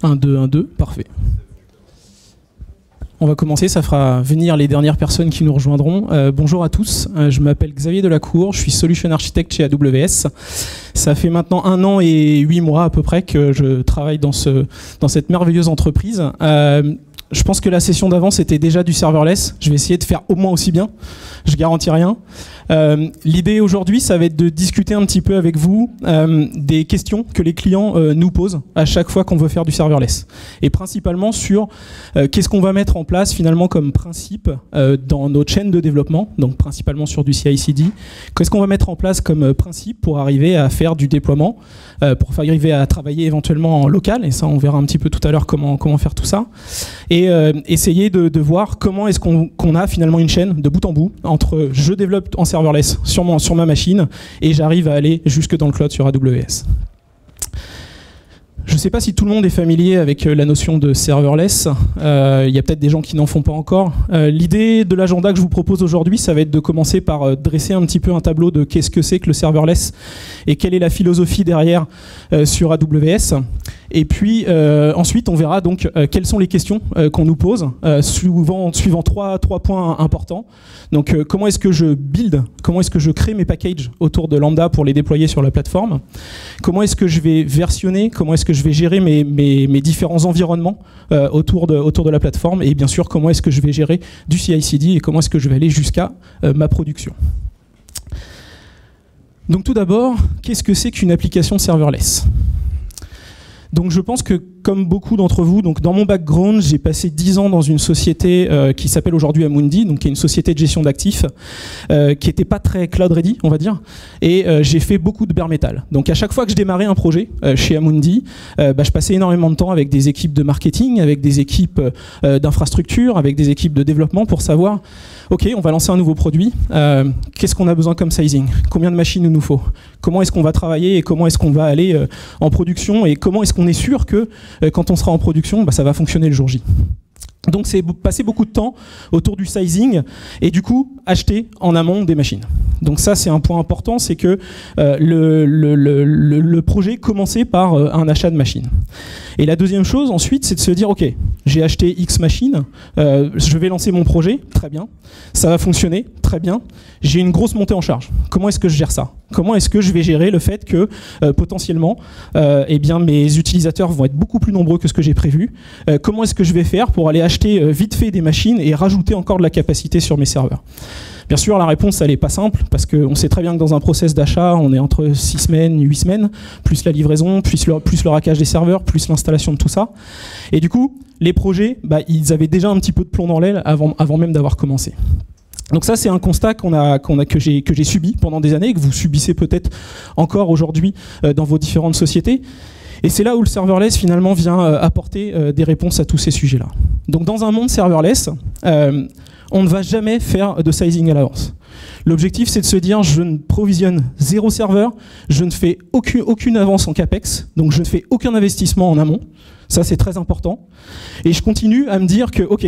1, 2, 1, 2, parfait. On va commencer, ça fera venir les dernières personnes qui nous rejoindront. Bonjour à tous, je m'appelle Xavier Delacour, je suis Solution Architect chez AWS. Ça fait maintenant 1 an et 8 mois à peu près que je travaille dans cette merveilleuse entreprise. Je pense que la session d'avant c'était déjà du serverless, je vais essayer de faire au moins aussi bien, je garantis rien. L'idée aujourd'hui, ça va être de discuter un petit peu avec vous des questions que les clients nous posent à chaque fois qu'on veut faire du serverless. Et principalement sur qu'est-ce qu'on va mettre en place finalement comme principe dans notre chaîne de développement, donc principalement sur du CI/CD. Qu'est-ce qu'on va mettre en place comme principe pour arriver à faire du déploiement, pour arriver à travailler éventuellement en local, et ça on verra un petit peu tout à l'heure comment faire tout ça. Et essayer de voir comment est-ce qu'on a finalement une chaîne de bout en bout entre je développe en serverless sur ma machine et j'arrive à aller jusque dans le cloud sur AWS. Je ne sais pas si tout le monde est familier avec la notion de serverless. Il y a peut-être des gens qui n'en font pas encore. L'idée de l'agenda que je vous propose aujourd'hui, ça va être de commencer par dresser un petit peu un tableau de qu'est-ce que c'est que le serverless et quelle est la philosophie derrière sur AWS. Et puis ensuite, on verra donc quelles sont les questions qu'on nous pose, suivant trois points importants. Donc comment est-ce que je build, comment est-ce que je crée mes packages autour de Lambda pour les déployer sur la plateforme, comment est-ce que je vais versionner, comment est-ce que je vais gérer mes différents environnements autour de la plateforme, et bien sûr comment est-ce que je vais gérer du CI/CD et comment est-ce que je vais aller jusqu'à ma production. Donc tout d'abord, qu'est-ce que c'est qu'une application serverless ? Donc je pense que comme beaucoup d'entre vous, donc dans mon background, j'ai passé 10 ans dans une société qui s'appelle aujourd'hui Amundi, donc qui est une société de gestion d'actifs, qui n'était pas très cloud ready, on va dire, et j'ai fait beaucoup de bare metal. Donc à chaque fois que je démarrais un projet chez Amundi, je passais énormément de temps avec des équipes de marketing, avec des équipes d'infrastructure, avec des équipes de développement pour savoir, ok, on va lancer un nouveau produit, qu'est-ce qu'on a besoin comme sizing, combien de machines il nous faut, comment est-ce qu'on va travailler et comment est-ce qu'on va aller en production et comment est-ce qu'on est sûr que quand on sera en production, ça va fonctionner le jour J. Donc c'est passer beaucoup de temps autour du sizing et du coup acheter en amont des machines. Donc ça c'est un point important, c'est que le projet commençait par un achat de machines. Et la deuxième chose ensuite, c'est de se dire ok, j'ai acheté X machines, je vais lancer mon projet, très bien, ça va fonctionner, très bien, j'ai une grosse montée en charge. Comment est-ce que je gère ça ? Comment est-ce que je vais gérer le fait que potentiellement mes utilisateurs vont être beaucoup plus nombreux que ce que j'ai prévu ? Comment est-ce que je vais faire pour aller acheter vite fait des machines et rajouter encore de la capacité sur mes serveurs ? Bien sûr, la réponse, elle n'est pas simple, parce qu'on sait très bien que dans un process d'achat, on est entre 6 semaines, 8 semaines, plus la livraison, plus le rackage des serveurs, plus l'installation de tout ça. Et du coup, les projets, ils avaient déjà un petit peu de plomb dans l'aile avant même d'avoir commencé. Donc ça, c'est un constat que j'ai subi pendant des années, que vous subissez peut-être encore aujourd'hui dans vos différentes sociétés. Et c'est là où le serverless finalement vient apporter des réponses à tous ces sujets-là. Donc dans un monde serverless, on ne va jamais faire de sizing à l'avance. L'objectif, c'est de se dire, je ne provisionne 0 serveur, je ne fais aucune avance en CAPEX, donc je ne fais aucun investissement en amont. Ça, c'est très important. Et je continue à me dire que, ok,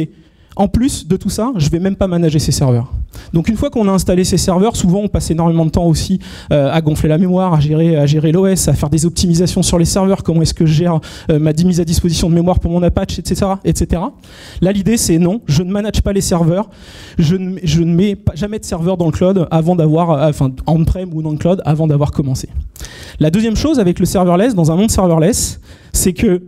en plus de tout ça, je ne vais même pas manager ces serveurs. Donc une fois qu'on a installé ces serveurs, souvent on passe énormément de temps aussi à gonfler la mémoire, à gérer l'OS, à faire des optimisations sur les serveurs, comment est-ce que je gère ma mise à disposition de mémoire pour mon Apache, etc. etc. Là l'idée c'est non, je ne manage pas les serveurs, je ne mets jamais de serveur dans le cloud avant d'avoir, on-prem ou dans le cloud avant d'avoir commencé. La deuxième chose avec le serverless, dans un monde serverless, c'est que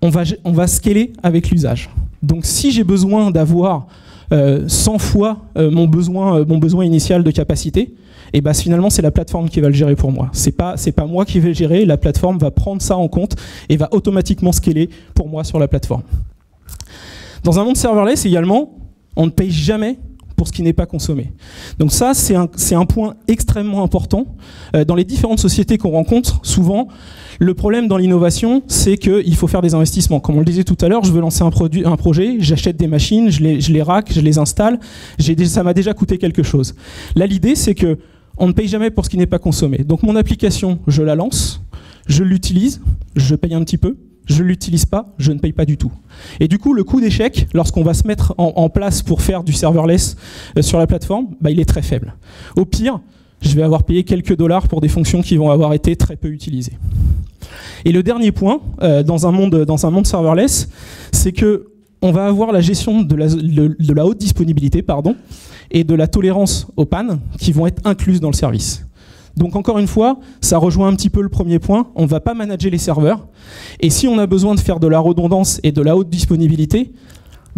on va scaler avec l'usage. Donc si j'ai besoin d'avoir 100 fois mon besoin initial de capacité, et finalement c'est la plateforme qui va le gérer pour moi. C'est pas moi qui vais le gérer, la plateforme va prendre ça en compte et va automatiquement scaler pour moi sur la plateforme. Dans un monde serverless également, on ne paye jamais pour ce qui n'est pas consommé. Donc ça, c'est un point extrêmement important. Dans les différentes sociétés qu'on rencontre, souvent, le problème dans l'innovation, c'est qu'il faut faire des investissements. Comme on le disait tout à l'heure, je veux lancer un projet, j'achète des machines, je les rack, je les installe, ça m'a déjà coûté quelque chose. Là, l'idée, c'est que on ne paye jamais pour ce qui n'est pas consommé. Donc mon application, je la lance, je l'utilise, je paye un petit peu, je ne l'utilise pas, je ne paye pas du tout. Et du coup, le coût d'échec, lorsqu'on va se mettre en place pour faire du serverless sur la plateforme, il est très faible. Au pire, je vais avoir payé quelques dollars pour des fonctions qui vont avoir été très peu utilisées. Et le dernier point, dans un monde serverless, c'est que on va avoir la gestion de la haute disponibilité et de la tolérance aux pannes qui vont être incluses dans le service. Donc encore une fois, ça rejoint un petit peu le premier point, on ne va pas manager les serveurs, et si on a besoin de faire de la redondance et de la haute disponibilité,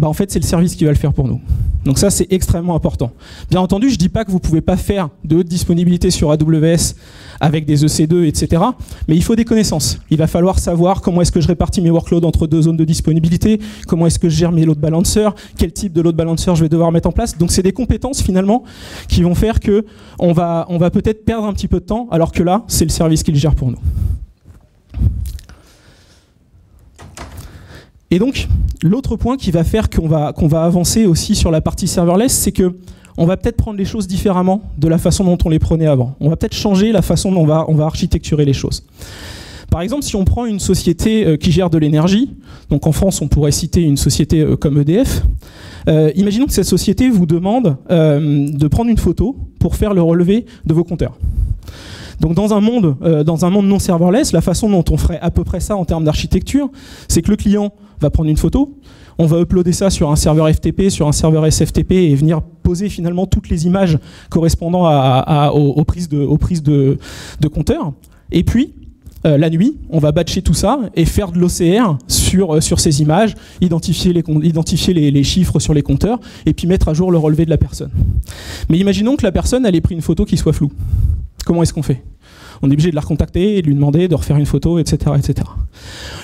en fait c'est le service qui va le faire pour nous. Donc ça c'est extrêmement important. Bien entendu, je ne dis pas que vous ne pouvez pas faire de haute disponibilité sur AWS avec des EC2, etc. Mais il faut des connaissances. Il va falloir savoir comment est-ce que je répartis mes workloads entre deux zones de disponibilité, comment est-ce que je gère mes load balancers, quel type de load balancer je vais devoir mettre en place. Donc c'est des compétences finalement qui vont faire que on va peut-être perdre un petit peu de temps, alors que là, c'est le service qui le gère pour nous. Et donc, l'autre point qui va faire qu'on va avancer aussi sur la partie serverless, c'est que on va peut-être prendre les choses différemment de la façon dont on les prenait avant. On va peut-être changer la façon dont on va architecturer les choses. Par exemple, si on prend une société qui gère de l'énergie, donc en France, on pourrait citer une société comme EDF, imaginons que cette société vous demande de prendre une photo pour faire le relevé de vos compteurs. Donc dans un monde non serverless, la façon dont on ferait à peu près ça en termes d'architecture, c'est que le client va prendre une photo, on va uploader ça sur un serveur FTP, sur un serveur SFTP et venir poser finalement toutes les images correspondant aux prises de compteurs. Et puis, la nuit, on va batcher tout ça et faire de l'OCR sur ces images, identifier les chiffres sur les compteurs et puis mettre à jour le relevé de la personne. Mais imaginons que la personne elle ait pris une photo qui soit floue. Comment est-ce qu'on fait ? On est obligé de la recontacter et de lui demander de refaire une photo, etc., etc.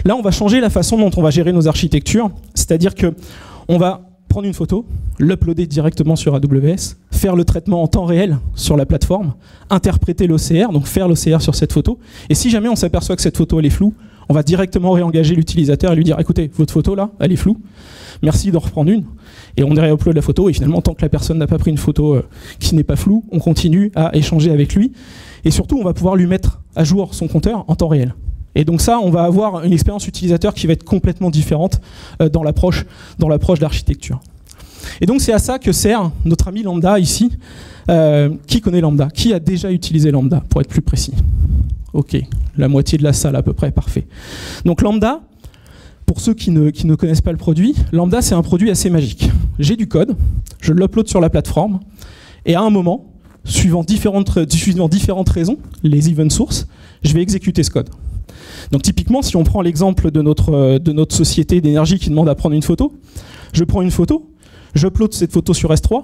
Là, on va changer la façon dont on va gérer nos architectures, c'est-à-dire qu'on va prendre une photo, l'uploader directement sur AWS, faire le traitement en temps réel sur la plateforme, interpréter l'OCR, donc faire l'OCR sur cette photo, et si jamais on s'aperçoit que cette photo elle est floue, on va directement réengager l'utilisateur et lui dire « Écoutez, votre photo là, elle est floue, merci d'en reprendre une ». Et on réupload la photo, et finalement, tant que la personne n'a pas pris une photo qui n'est pas floue, on continue à échanger avec lui. Et surtout, on va pouvoir lui mettre à jour son compteur en temps réel. Et donc ça, on va avoir une expérience utilisateur qui va être complètement différente dans l'approche d'architecture. Et donc c'est à ça que sert notre ami Lambda ici. Qui connaît Lambda? Qui a déjà utilisé Lambda, pour être plus précis? Ok, la moitié de la salle à peu près, parfait. Donc Lambda, pour ceux qui ne connaissent pas le produit, Lambda c'est un produit assez magique. J'ai du code, je l'upload sur la plateforme, et à un moment, suivant différentes raisons, les event sources, je vais exécuter ce code. Donc typiquement, si on prend l'exemple de notre société d'énergie qui demande à prendre une photo, je prends une photo, j'upload cette photo sur S3,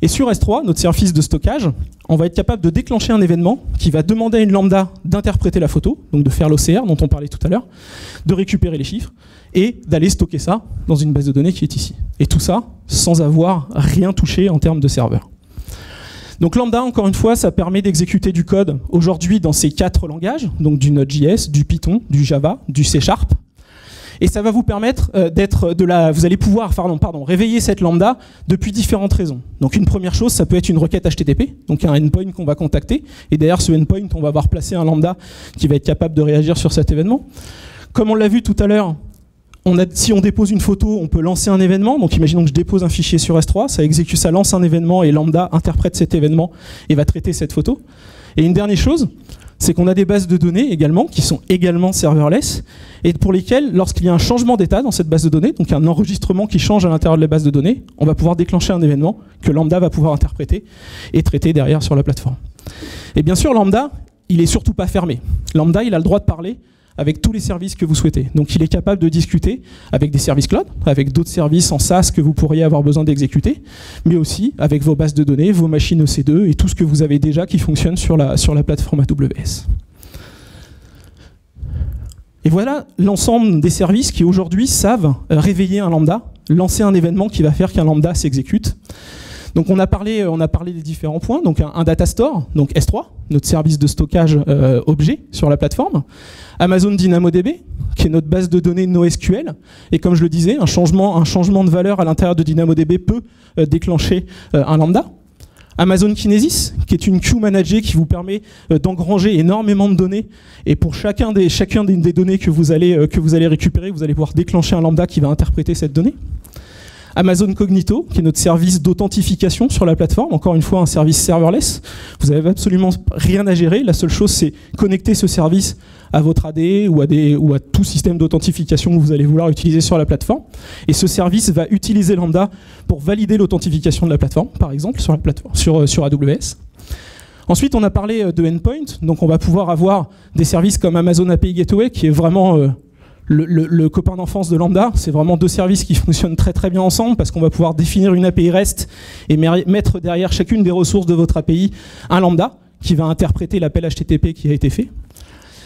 et sur S3, notre service de stockage, on va être capable de déclencher un événement qui va demander à une lambda d'interpréter la photo, donc de faire l'OCR dont on parlait tout à l'heure, de récupérer les chiffres, et d'aller stocker ça dans une base de données qui est ici. Et tout ça sans avoir rien touché en termes de serveur. Donc Lambda, encore une fois, ça permet d'exécuter du code aujourd'hui dans ces 4 langages, donc du Node.js, du Python, du Java, du C#. Et ça va vous permettre vous allez pouvoir réveiller cette Lambda depuis différentes raisons. Donc une première chose, ça peut être une requête HTTP, donc un endpoint qu'on va contacter. Et derrière ce endpoint, on va avoir placé un Lambda qui va être capable de réagir sur cet événement. Comme on l'a vu tout à l'heure, si on dépose une photo, on peut lancer un événement. Donc imaginons que je dépose un fichier sur S3, ça lance un événement et Lambda interprète cet événement et va traiter cette photo. Et une dernière chose, c'est qu'on a des bases de données également qui sont également serverless et pour lesquelles, lorsqu'il y a un changement d'état dans cette base de données, donc un enregistrement qui change à l'intérieur de la base de données, on va pouvoir déclencher un événement que Lambda va pouvoir interpréter et traiter derrière sur la plateforme. Et bien sûr, Lambda, il n'est surtout pas fermé. Lambda, il a le droit de parler avec tous les services que vous souhaitez. Donc il est capable de discuter avec des services cloud, avec d'autres services en SaaS que vous pourriez avoir besoin d'exécuter, mais aussi avec vos bases de données, vos machines EC2 et tout ce que vous avez déjà qui fonctionne sur la plateforme AWS. Et voilà l'ensemble des services qui aujourd'hui savent réveiller un lambda, lancer un événement qui va faire qu'un lambda s'exécute. Donc on a parlé des différents points, donc un data store, donc S3, notre service de stockage objet sur la plateforme, Amazon DynamoDB, qui est notre base de données NoSQL, et comme je le disais, un changement de valeur à l'intérieur de DynamoDB peut déclencher un lambda. Amazon Kinesis, qui est une queue managée qui vous permet d'engranger énormément de données, et pour chacun des données que vous allez récupérer, vous allez pouvoir déclencher un lambda qui va interpréter cette donnée. Amazon Cognito, qui est notre service d'authentification sur la plateforme. Encore une fois, un service serverless. Vous n'avez absolument rien à gérer. La seule chose, c'est connecter ce service à votre AD ou à tout système d'authentification que vous allez vouloir utiliser sur la plateforme. Et ce service va utiliser Lambda pour valider l'authentification de la plateforme, par exemple, sur la plateforme, sur AWS. Ensuite, on a parlé de endpoint. Donc, on va pouvoir avoir des services comme Amazon API Gateway, qui est vraiment le copain d'enfance de Lambda. C'est vraiment deux services qui fonctionnent très très bien ensemble parce qu'on va pouvoir définir une API REST et mettre derrière chacune des ressources de votre API un Lambda qui va interpréter l'appel HTTP qui a été fait.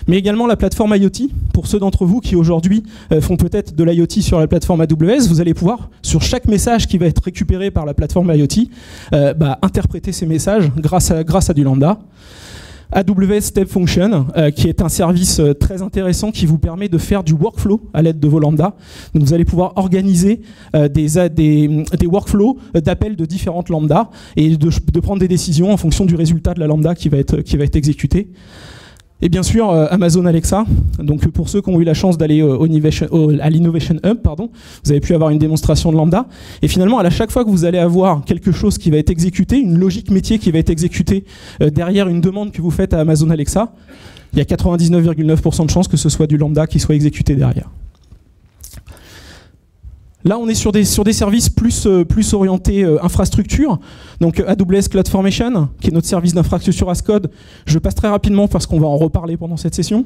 Mais également la plateforme IoT. Pour ceux d'entre vous qui aujourd'hui font peut-être de l'IoT sur la plateforme AWS, vous allez pouvoir, sur chaque message qui va être récupéré par la plateforme IoT, interpréter ces messages grâce à du Lambda. AWS Step Function, qui est un service très intéressant qui vous permet de faire du workflow à l'aide de vos lambda. Donc vous allez pouvoir organiser des workflows d'appels de différentes lambda et de prendre des décisions en fonction du résultat de la lambda qui va être exécuté. Et bien sûr, Amazon Alexa. Donc pour ceux qui ont eu la à l'Innovation Hub, vous avez pu avoir une démonstration de Lambda. Et finalement, à chaque fois que vous allez avoir quelque chose qui va être exécuté, une logique métier qui va être exécutée derrière une demande que vous faites à Amazon Alexa, il y a 99,9% de chances que ce soit du Lambda qui soit exécuté derrière. Là, on est sur des services plus orientés infrastructure. Donc AWS CloudFormation, qui est notre service d'infrastructure as code. Je passe très rapidement parce qu'on va en reparler pendant cette session.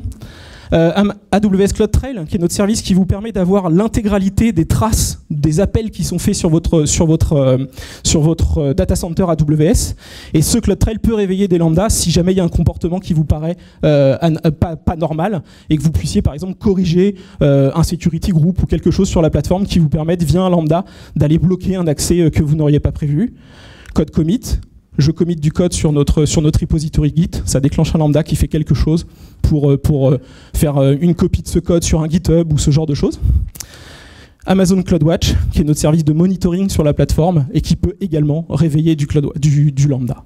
AWS CloudTrail, qui est notre service qui vous permet d'avoir l'intégralité des traces des appels qui sont faits sur votre data center AWS. Et ce CloudTrail peut réveiller des lambdas si jamais il y a un comportement qui vous paraît pas normal et que vous puissiez par exemple corriger un security group ou quelque chose sur la plateforme qui vous permette via un lambda d'aller bloquer un accès que vous n'auriez pas prévu. Code commit. Je commit du code sur notre repository Git, ça déclenche un lambda qui fait quelque chose pour faire une copie de ce code sur un GitHub ou ce genre de choses. Amazon CloudWatch, qui est notre service de monitoring sur la plateforme et qui peut également réveiller du lambda.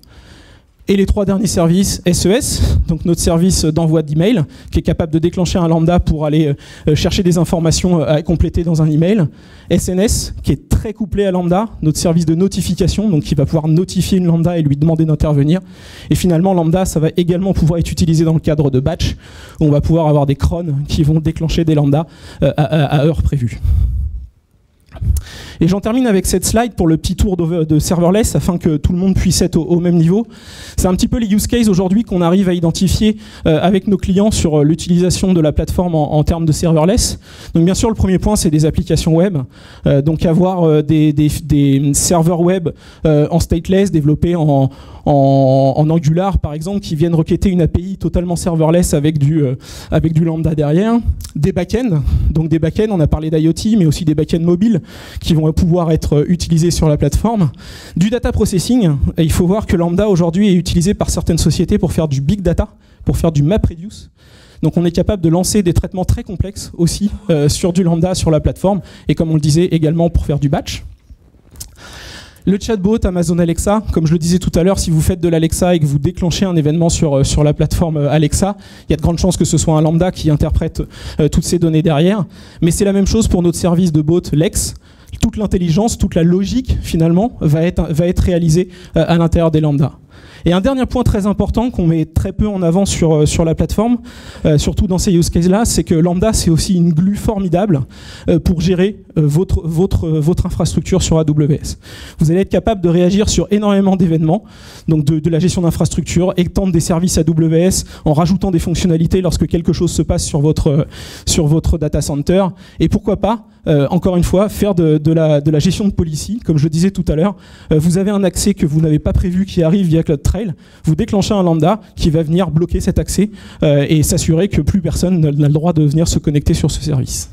Et les trois derniers services, SES, donc notre service d'envoi d'email, qui est capable de déclencher un lambda pour aller chercher des informations à compléter dans un email. SNS, qui est très couplé à lambda, notre service de notification, donc qui va pouvoir notifier une lambda et lui demander d'intervenir. Et finalement, lambda, ça va également pouvoir être utilisé dans le cadre de batch, où on va pouvoir avoir des crons qui vont déclencher des lambdas à heure prévue. Et j'en termine avec cette slide pour le petit tour de serverless afin que tout le monde puisse être au même niveau. C'est un petit peu les use cases aujourd'hui qu'on arrive à identifier avec nos clients sur l'utilisation de la plateforme en termes de serverless. Donc bien sûr, le premier point, c'est des applications web. Donc avoir des serveurs web en stateless développés en Angular par exemple, qui viennent requêter une API totalement serverless avec du lambda derrière. Des backends, donc des backends, on a parlé d'IoT, mais aussi des backends mobiles qui vont pouvoir être utilisés sur la plateforme. Du data processing, et il faut voir que lambda aujourd'hui est utilisé par certaines sociétés pour faire du big data, pour faire du MapReduce. Donc on est capable de lancer des traitements très complexes aussi sur du lambda sur la plateforme, et comme on le disait également pour faire du batch. Le chatbot Amazon Alexa, comme je le disais tout à l'heure, si vous faites de l'Alexa et que vous déclenchez un événement sur la plateforme Alexa, il y a de grandes chances que ce soit un lambda qui interprète toutes ces données derrière. Mais c'est la même chose pour notre service de bot Lex. Toute l'intelligence, toute la logique finalement va être réalisée à l'intérieur des lambdas. Et un dernier point très important qu'on met très peu en avant sur la plateforme, surtout dans ces use cases-là, c'est que Lambda, c'est aussi une glue formidable pour gérer votre infrastructure sur AWS. Vous allez être capable de réagir sur énormément d'événements, donc de la gestion d'infrastructure, étendre des services AWS en rajoutant des fonctionnalités lorsque quelque chose se passe sur votre data center. Et pourquoi pas, encore une fois, faire de la gestion de policy, comme je le disais tout à l'heure. Vous avez un accès que vous n'avez pas prévu qui arrive via CloudTrail, vous déclenchez un lambda qui va venir bloquer cet accès et s'assurer que plus personne n'a le droit de venir se connecter sur ce service.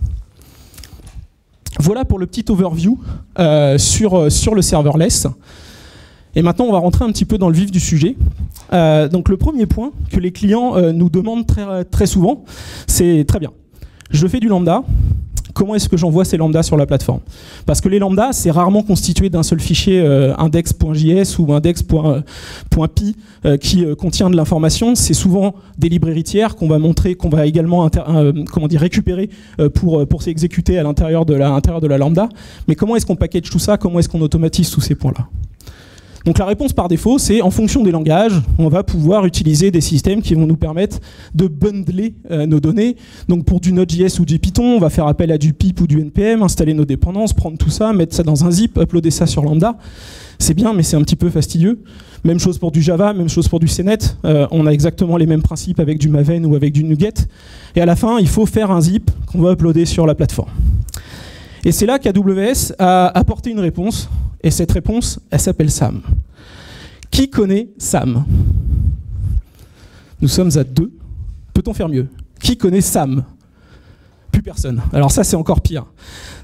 Voilà pour le petit overview sur le serverless. Et maintenant, on va rentrer un petit peu dans le vif du sujet. Donc le premier point que les clients nous demandent très souvent, c'est très bien. Je fais du lambda. Comment est-ce que j'envoie ces lambdas sur la plateforme? Parce que les lambdas, c'est rarement constitué d'un seul fichier index.js ou index.py qui contient de l'information. C'est souvent des librairies tiers qu'on va montrer, qu'on va également récupérer pour s'exécuter à l'intérieur de la lambda. Mais comment est-ce qu'on package tout ça? Comment est-ce qu'on automatise tous ces points-là? Donc la réponse par défaut, c'est en fonction des langages, on va pouvoir utiliser des systèmes qui vont nous permettre de bundler nos données. Donc pour du Node.js ou du Python, on va faire appel à du pip ou du npm, installer nos dépendances, prendre tout ça, mettre ça dans un zip, uploader ça sur Lambda. C'est bien, mais c'est un petit peu fastidieux. Même chose pour du Java, même chose pour du CNET. On a exactement les mêmes principes avec du Maven ou avec du NuGet. Et à la fin, il faut faire un zip qu'on va uploader sur la plateforme. Et c'est là qu'AWS a apporté une réponse. Et cette réponse, elle s'appelle SAM. Qui connaît SAM? Nous sommes à 2. Peut-on faire mieux? Qui connaît SAM? Plus personne. Alors ça, c'est encore pire.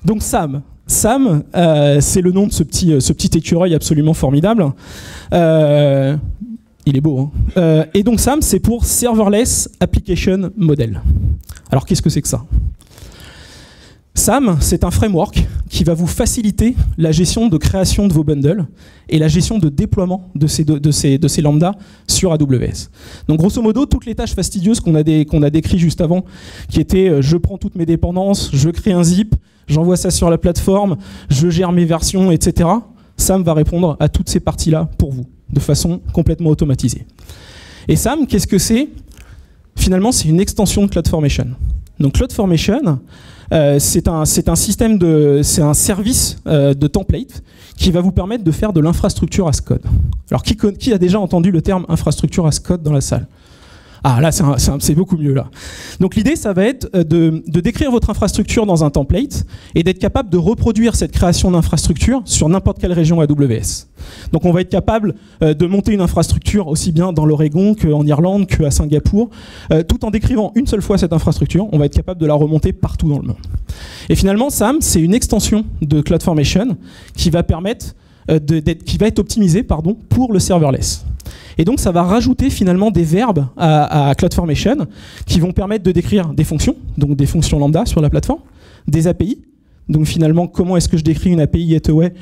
Donc SAM, c'est le nom de ce petit écureuil absolument formidable. Il est beau. Hein. Et donc SAM, c'est pour Serverless Application Model. Alors qu'est-ce que c'est que ça? SAM, c'est un framework qui va vous faciliter la gestion de création de vos bundles et la gestion de déploiement de ces lambdas sur AWS. Donc grosso modo, toutes les tâches fastidieuses qu'on a décrites juste avant, qui étaient je prends toutes mes dépendances, je crée un zip, j'envoie ça sur la plateforme, je gère mes versions, etc. SAM va répondre à toutes ces parties-là pour vous, de façon complètement automatisée. Et SAM, qu'est-ce que c'est? Finalement, c'est une extension de CloudFormation. Donc CloudFormation, c'est un service de template qui va vous permettre de faire de l'infrastructure as code. Alors qui a déjà entendu le terme infrastructure as code dans la salle? Ah là, c'est beaucoup mieux là. Donc l'idée, ça va être de décrire votre infrastructure dans un template et d'être capable de reproduire cette création d'infrastructure sur n'importe quelle région AWS. Donc on va être capable de monter une infrastructure aussi bien dans l'Oregon qu'en Irlande, qu'à Singapour. Tout en décrivant une seule fois cette infrastructure, on va être capable de la remonter partout dans le monde. Et finalement, SAM, c'est une extension de CloudFormation qui va permettre qui va être optimisée pour le serverless. Et donc ça va rajouter finalement des verbes à CloudFormation qui vont permettre de décrire des fonctions, donc des fonctions lambda sur la plateforme, des API. Donc finalement, comment est-ce que je décris une API Gateway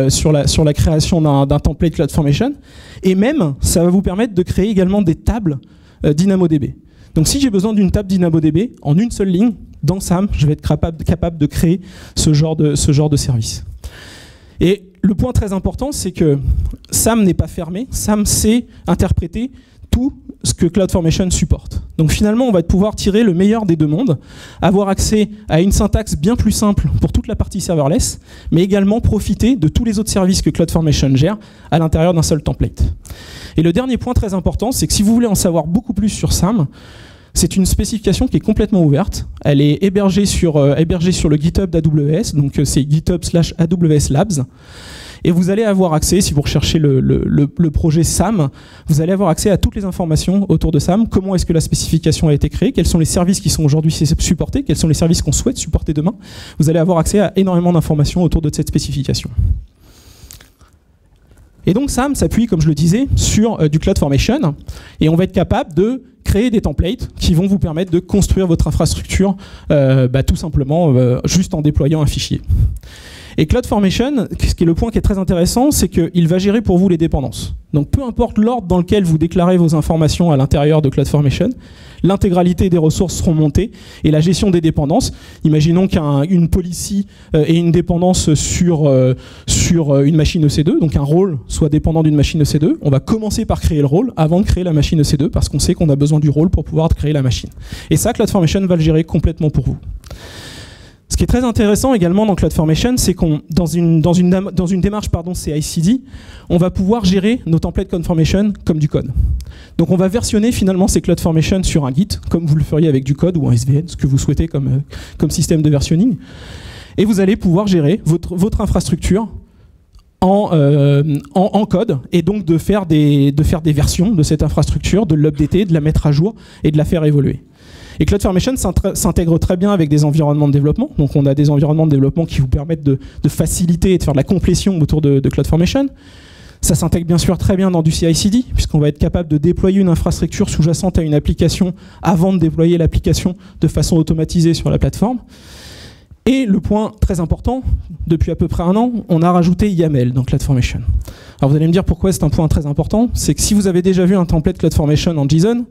sur la création d'un template CloudFormation. Et même, ça va vous permettre de créer également des tables DynamoDB. Donc si j'ai besoin d'une table DynamoDB, en une seule ligne, dans SAM, je vais être capable de créer ce genre de service. Et le point très important, c'est que SAM n'est pas fermé. SAM sait interpréter tout ce que CloudFormation supporte. Donc finalement, on va pouvoir tirer le meilleur des deux mondes, avoir accès à une syntaxe bien plus simple pour toute la partie serverless, mais également profiter de tous les autres services que CloudFormation gère à l'intérieur d'un seul template. Et le dernier point très important, c'est que si vous voulez en savoir beaucoup plus sur SAM, c'est une spécification qui est complètement ouverte. Elle est hébergée sur le GitHub d'AWS, donc c'est GitHub/AWS Labs. Et vous allez avoir accès, si vous recherchez le projet SAM, vous allez avoir accès à toutes les informations autour de SAM, comment est-ce que la spécification a été créée, quels sont les services qui sont aujourd'hui supportés, quels sont les services qu'on souhaite supporter demain. Vous allez avoir accès à énormément d'informations autour de cette spécification. Et donc SAM s'appuie, comme je le disais, sur du CloudFormation, et on va être capable de créer des templates qui vont vous permettre de construire votre infrastructure tout simplement juste en déployant un fichier. Et CloudFormation, ce qui est le point qui est très intéressant, c'est qu'il va gérer pour vous les dépendances. Donc peu importe l'ordre dans lequel vous déclarez vos informations à l'intérieur de CloudFormation, l'intégralité des ressources seront montées et la gestion des dépendances. Imaginons qu'une policy ait une dépendance sur une machine EC2, donc un rôle soit dépendant d'une machine EC2. On va commencer par créer le rôle avant de créer la machine EC2 parce qu'on sait qu'on a besoin du rôle pour pouvoir créer la machine. Et ça, CloudFormation va le gérer complètement pour vous. Ce qui est très intéressant également dans CloudFormation, c'est qu'on, dans une démarche CI/CD, on va pouvoir gérer nos templates CloudFormation comme du code. Donc on va versionner finalement ces CloudFormation sur un Git, comme vous le feriez avec du code ou un SVN, ce que vous souhaitez comme système de versionning. Et vous allez pouvoir gérer votre infrastructure en code, et donc de faire des versions de cette infrastructure, de l'updater, de la mettre à jour et de la faire évoluer. Et CloudFormation s'intègre très bien avec des environnements de développement. Donc on a des environnements de développement qui vous permettent de faciliter et de faire de la complétion autour de CloudFormation. Ça s'intègre bien sûr très bien dans du CI/CD, puisqu'on va être capable de déployer une infrastructure sous-jacente à une application avant de déployer l'application de façon automatisée sur la plateforme. Et le point très important, depuis à peu près un an, on a rajouté YAML dans CloudFormation. Alors vous allez me dire pourquoi c'est un point très important, c'est que si vous avez déjà vu un template CloudFormation en JSON,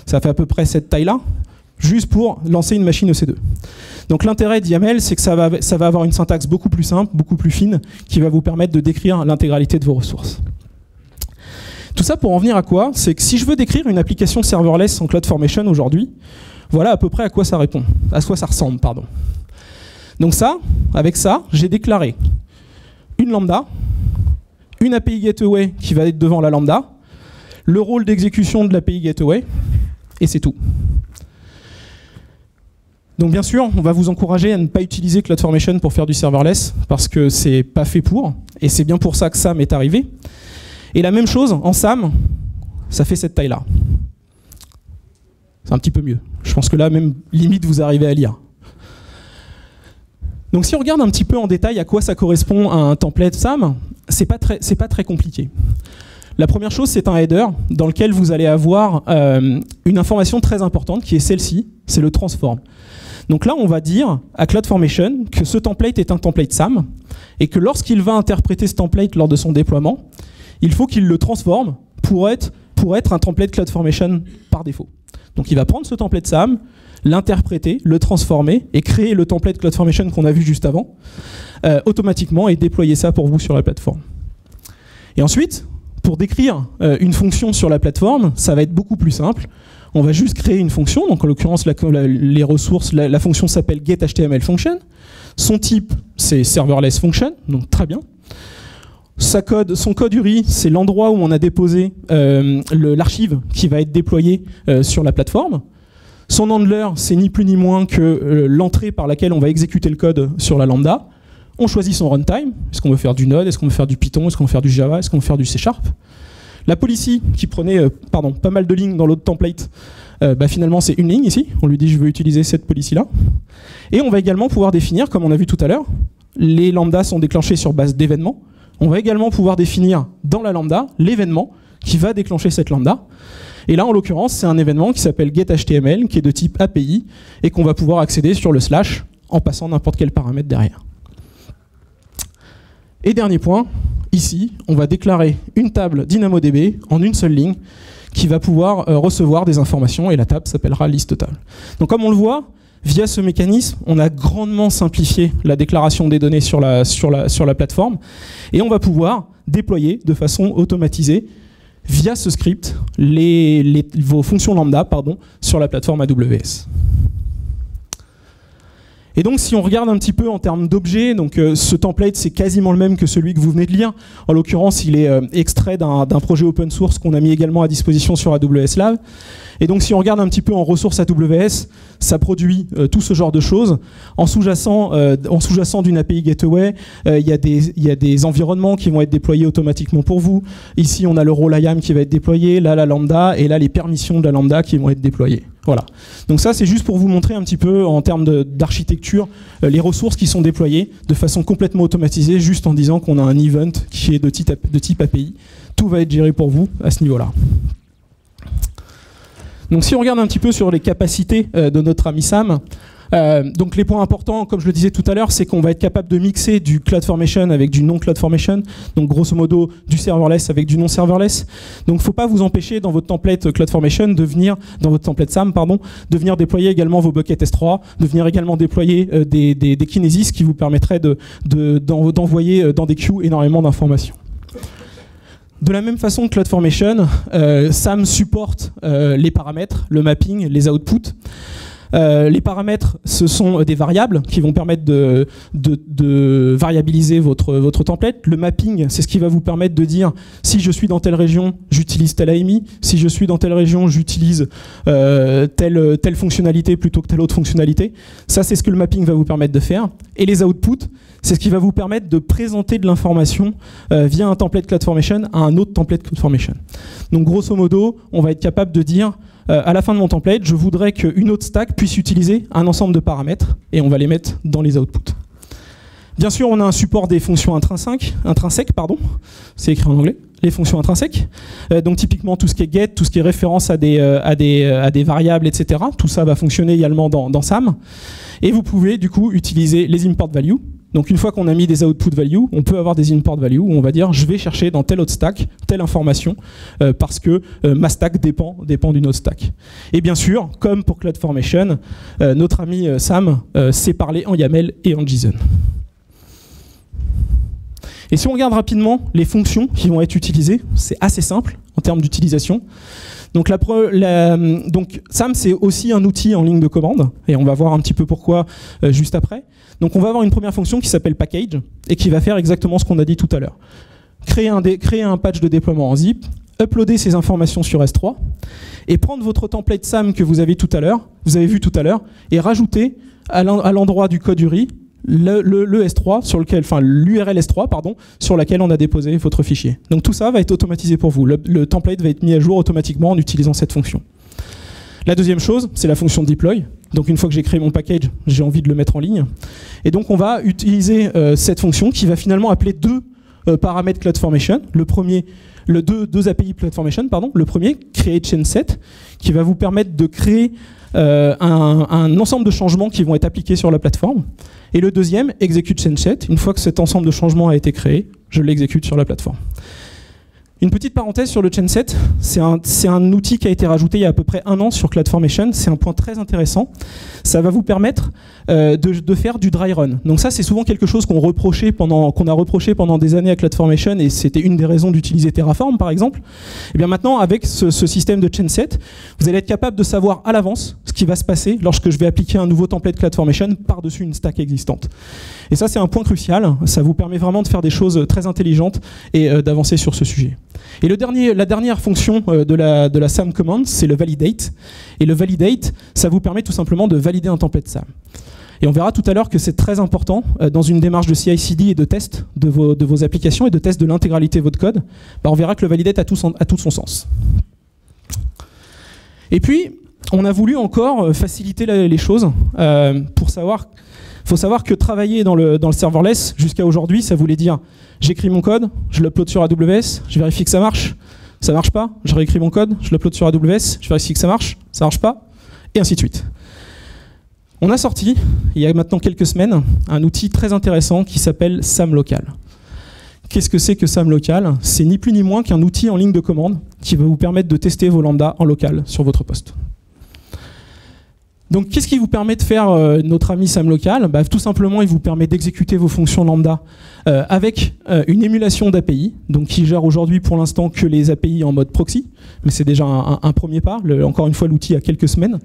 ça fait à peu près cette taille-là, juste pour lancer une machine EC2. Donc l'intérêt d'YAML, c'est que ça va avoir une syntaxe beaucoup plus simple, beaucoup plus fine, qui va vous permettre de décrire l'intégralité de vos ressources. Tout ça pour en venir à quoi? C'est que si je veux décrire une application serverless en CloudFormation aujourd'hui, voilà à peu près à quoi ça répond, à quoi ça ressemble, pardon. Donc ça, avec ça, j'ai déclaré une lambda, une API Gateway qui va être devant la lambda, le rôle d'exécution de l'API Gateway, et c'est tout. Donc bien sûr, on va vous encourager à ne pas utiliser CloudFormation pour faire du serverless, parce que c'est pas fait pour, et c'est bien pour ça que SAM est arrivé. Et la même chose, en SAM, ça fait cette taille-là. C'est un petit peu mieux. Je pense que là, même limite, vous arrivez à lire. Donc si on regarde un petit peu en détail à quoi ça correspond à un template SAM, c'est pas très compliqué. La première chose, c'est un header dans lequel vous allez avoir une information très importante qui est celle-ci, c'est le transform. Donc là, on va dire à CloudFormation que ce template est un template SAM et que lorsqu'il va interpréter ce template lors de son déploiement, il faut qu'il le transforme pour être un template CloudFormation par défaut. Donc il va prendre ce template SAM, l'interpréter, le transformer et créer le template CloudFormation qu'on a vu juste avant, automatiquement et déployer ça pour vous sur la plateforme. Et ensuite, pour décrire une fonction sur la plateforme, ça va être beaucoup plus simple. On va juste créer une fonction, donc en l'occurrence les ressources, la fonction s'appelle getHTMLFunction. Son type, c'est serverless function, donc très bien. Son code URI, c'est l'endroit où on a déposé l'archive qui va être déployée sur la plateforme. Son handler, c'est ni plus ni moins que l'entrée par laquelle on va exécuter le code sur la lambda. On choisit son runtime. Est-ce qu'on veut faire du Node? Est-ce qu'on veut faire du Python? Est-ce qu'on veut faire du Java? Est-ce qu'on veut faire du C#? La policy, qui prenait pas mal de lignes dans l'autre template, finalement c'est une ligne ici. On lui dit je veux utiliser cette policy-là. Et on va également pouvoir définir, comme on a vu tout à l'heure, les lambdas sont déclenchés sur base d'événements. On va également pouvoir définir dans la lambda l'événement qui va déclencher cette lambda. Et là, en l'occurrence, c'est un événement qui s'appelle getHTML, qui est de type API, et qu'on va pouvoir accéder sur le slash en passant n'importe quel paramètre derrière. Et dernier point, ici, on va déclarer une table DynamoDB en une seule ligne qui va pouvoir recevoir des informations, et la table s'appellera liste table. Donc comme on le voit, via ce mécanisme, on a grandement simplifié la déclaration des données sur la plateforme, et on va pouvoir déployer de façon automatisée via ce script vos fonctions lambda sur la plateforme AWS. Et donc si on regarde un petit peu en termes d'objets, donc ce template c'est quasiment le même que celui que vous venez de lire. En l'occurrence, il est extrait d'un projet open source qu'on a mis également à disposition sur AWS Lab. Et donc si on regarde un petit peu en ressources AWS, ça produit tout ce genre de choses. En sous-jacent d'une API Gateway, il y a des environnements qui vont être déployés automatiquement pour vous. Ici, on a le rôle IAM qui va être déployé, là la lambda, et là les permissions de la lambda qui vont être déployées. Voilà. Donc ça, c'est juste pour vous montrer un petit peu en termes d'architecture les ressources qui sont déployées de façon complètement automatisée, juste en disant qu'on a un event qui est de type API. Tout va être géré pour vous à ce niveau-là. Donc si on regarde un petit peu sur les capacités de notre ami Sam, donc les points importants, comme je le disais tout à l'heure, c'est qu'on va être capable de mixer du CloudFormation avec du non-CloudFormation, donc grosso modo du serverless avec du non-serverless. Donc il ne faut pas vous empêcher dans votre template CloudFormation dans votre template SAM, de venir déployer également vos buckets S3, de venir également déployer des Kinesis qui vous permettraient d'envoyer dans des queues énormément d'informations. De la même façon que CloudFormation, SAM supporte les paramètres, le mapping, les outputs. Les paramètres, ce sont des variables qui vont permettre de variabiliser votre template. Le mapping, c'est ce qui va vous permettre de dire si je suis dans telle région, j'utilise tel AMI. Si je suis dans telle région, j'utilise telle fonctionnalité plutôt que telle autre fonctionnalité. Ça, c'est ce que le mapping va vous permettre de faire. Et les outputs, c'est ce qui va vous permettre de présenter de l'information via un template CloudFormation à un autre template CloudFormation. Donc grosso modo, on va être capable de dire à la fin de mon template, je voudrais qu'une autre stack puisse utiliser un ensemble de paramètres et on va les mettre dans les outputs. Bien sûr, on a un support des fonctions intrinsèques, c'est écrit en anglais. les fonctions intrinsèques. Donc typiquement tout ce qui est get, tout ce qui est référence à des variables, etc. Tout ça va fonctionner également dans SAM. Et vous pouvez du coup utiliser les import values. Donc une fois qu'on a mis des output values, on peut avoir des import values où on va dire je vais chercher dans tel autre stack telle information parce que ma stack dépend d'une autre stack. Et bien sûr, comme pour CloudFormation, notre ami Sam sait parler en YAML et en JSON. Et si on regarde rapidement les fonctions qui vont être utilisées, c'est assez simple en termes d'utilisation. Donc, donc SAM, c'est aussi un outil en ligne de commande, et on va voir un petit peu pourquoi juste après. Donc on va avoir une première fonction qui s'appelle package, et qui va faire exactement ce qu'on a dit tout à l'heure. Créer un patch de déploiement en zip, uploader ces informations sur S3, et prendre votre template SAM que vous avez vu tout à l'heure, et rajouter à l'endroit du code URI le S3 sur lequel, enfin l'URL S3 pardon, sur laquelle on a déposé votre fichier. Donc tout ça va être automatisé pour vous. Le template va être mis à jour automatiquement en utilisant cette fonction. La deuxième chose, c'est la fonction deploy. Donc une fois que j'ai créé mon package, j'ai envie de le mettre en ligne. Et donc on va utiliser cette fonction qui va finalement appeler deux paramètres CloudFormation. Le premier, deux API CloudFormation, pardon. Le premier, create chain set, qui va vous permettre de créer un ensemble de changements qui vont être appliqués sur la plateforme. Et le deuxième, execute chain set. Une fois que cet ensemble de changements a été créé, je l'exécute sur la plateforme. Une petite parenthèse sur le chain set, c'est un outil qui a été rajouté il y a à peu près 1 an sur CloudFormation. C'est un point très intéressant. Ça va vous permettre de faire du dry run. Donc ça, c'est souvent quelque chose qu'on a reproché pendant des années à CloudFormation, et c'était une des raisons d'utiliser Terraform, par exemple. Et bien maintenant, avec ce système de chain set, vous allez être capable de savoir à l'avance ce qui va se passer lorsque je vais appliquer un nouveau template CloudFormation par-dessus une stack existante. Et ça, c'est un point crucial. Ça vous permet vraiment de faire des choses très intelligentes et d'avancer sur ce sujet. Et la dernière fonction de la SAM command, c'est le validate. Et le validate, ça vous permet tout simplement de valider un template SAM. Et on verra tout à l'heure que c'est très important dans une démarche de CI/CD et de test de vos applications et de test de l'intégralité de votre code. On verra que le validate a tout son sens. Et puis, on a voulu encore faciliter les choses pour savoir. Il faut savoir que travailler dans le serverless jusqu'à aujourd'hui, ça voulait dire j'écris mon code, je l'upload sur AWS, je vérifie que ça marche pas, je réécris mon code, je l'upload sur AWS, je vérifie que ça marche pas, et ainsi de suite. On a sorti, il y a maintenant quelques semaines, un outil très intéressant qui s'appelle SAM Local. Qu'est-ce que c'est que SAM Local? C'est ni plus ni moins qu'un outil en ligne de commande qui va vous permettre de tester vos lambdas en local sur votre poste. Donc, qu'est-ce qui vous permet de faire notre ami SAM Local? Tout simplement, il vous permet d'exécuter vos fonctions lambda avec une émulation d'API, donc qui gère aujourd'hui pour l'instant que les API en mode proxy, mais c'est déjà un premier pas. Encore une fois, l'outil a quelques semaines.